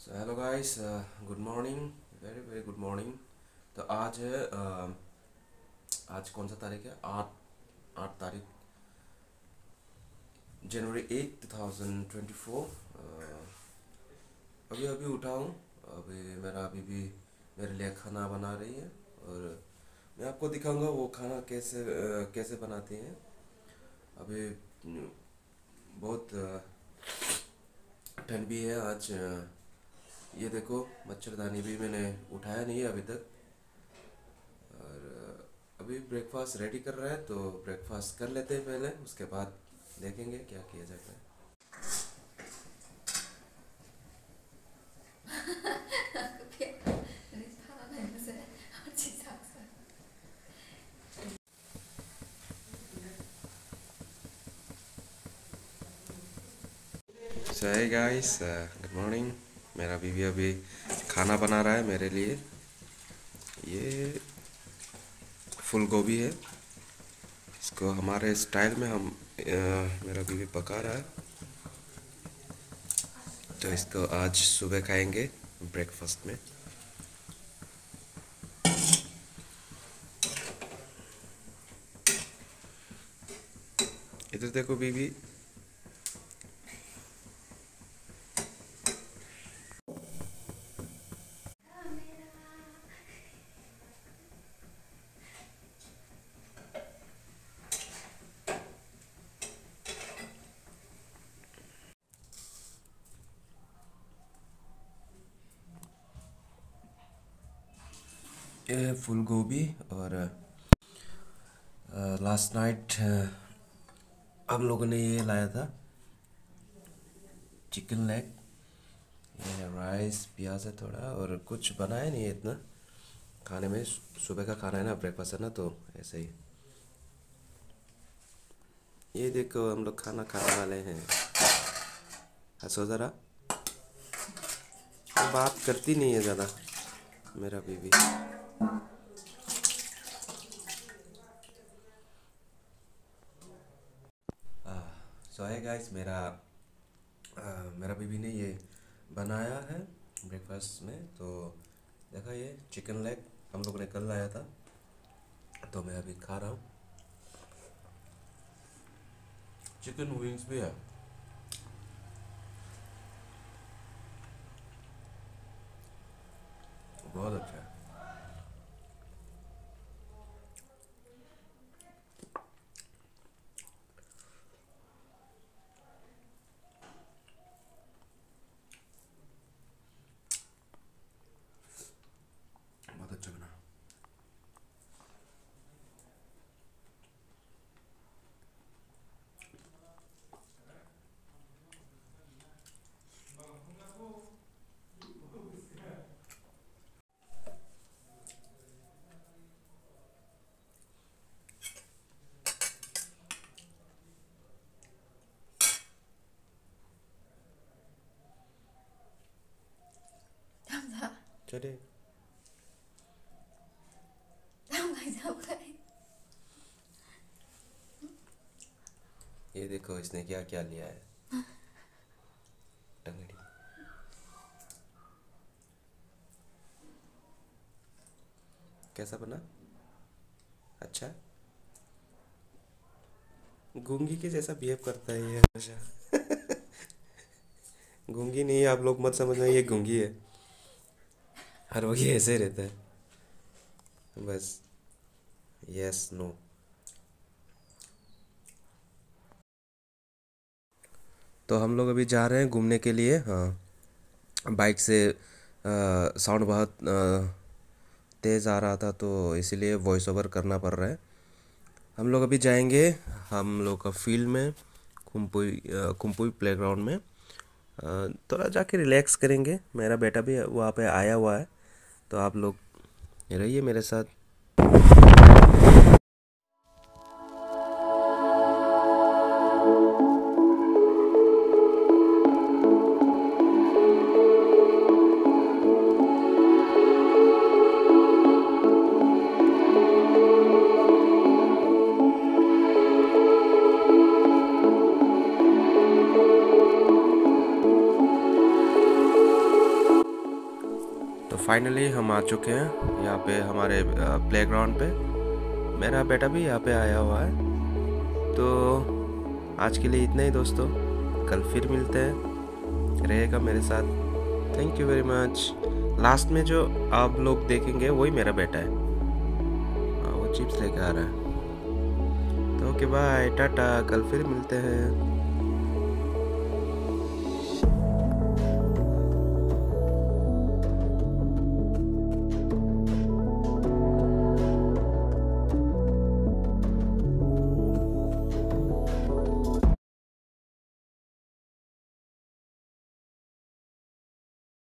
Hello guys, good morning. Very very good morning. तो आज है आज कौन सा तारीख है? 8 तारीख, जनवरी 8, 2024। अभी अभी उठा हूँ। अभी भी मेरे लिए खाना बना रही है, और मैं आपको दिखाऊंगा वो खाना कैसे बनाती हैं। अभी बहुत ठंड भी है आज। ये देखो, मच्छरदानी भी मैंने उठाया नहीं है अभी तक। और अभी ब्रेकफास्ट रेडी कर रहा है, तो ब्रेकफास्ट कर लेते हैं पहले, उसके बाद देखेंगे क्या किया जाता है। सो है गाइस, गुड मॉर्निंग। मेरा बीवी अभी खाना बना रहा है मेरे लिए। ये फूल गोभी है। इसको हमारे स्टाइल में मेरा बीवी पका रहा है, तो इसको आज सुबह खाएंगे ब्रेकफास्ट में। इधर देखो बीवी। ये है फूल गोभी। और लास्ट नाइट हम लोगों ने ये लाया था, चिकन लेग। ये है राइस, प्याज है थोड़ा, और कुछ बनाया नहीं है इतना खाने में। सुबह का खाना है ना, ब्रेकफास्ट है ना, तो ऐसे ही। ये देखो, हम लोग खाना खाने वाले हैं। हंसो ज़रा। बात करती नहीं है ज़्यादा मेरा बीवी। सो है गाइस, मेरा बीवी ने ये बनाया है ब्रेकफास्ट में। तो देखा, ये चिकन लेग हम लोग ने कल लाया था, तो मैं अभी खा रहा हूँ। चिकन विंग्स भी है। बहुत अच्छा है। बहुत अच्छा बना। चलिए। ये देखो इसने क्या क्या लिया है। टंगड़ी। कैसा बना? अच्छा। गूंगी के जैसा बिहेव करता है ये हमेशा। गूंगी नहीं है, आप लोग मत समझना ये गूंगी है। हर वक्त ये ऐसे ही रहता है बस। Yes, no. तो हम लोग अभी जा रहे हैं घूमने के लिए। हाँ, बाइक से साउंड बहुत तेज़ आ रहा था, तो इसीलिए वॉइस ओवर करना पड़ रहा है। हम लोग अभी जाएंगे, हम लोग का फील्ड में, कुम्पुई प्लेग्राउंड में। थोड़ा जाके रिलैक्स करेंगे। मेरा बेटा भी वहाँ पे आया हुआ है, तो आप लोग रहिए मेरे साथ। फाइनली हम आ चुके हैं यहाँ पे हमारे प्लेग्राउंड पे। मेरा बेटा भी यहाँ पे आया हुआ है। तो आज के लिए इतना ही दोस्तों, कल फिर मिलते हैं, रहेगा मेरे साथ। Thank you very much. Last में जो आप लोग देखेंगे वही मेरा बेटा है। वो चिप्स लेके आ रहा है। तो ओके बाय, टाटा, कल फिर मिलते हैं।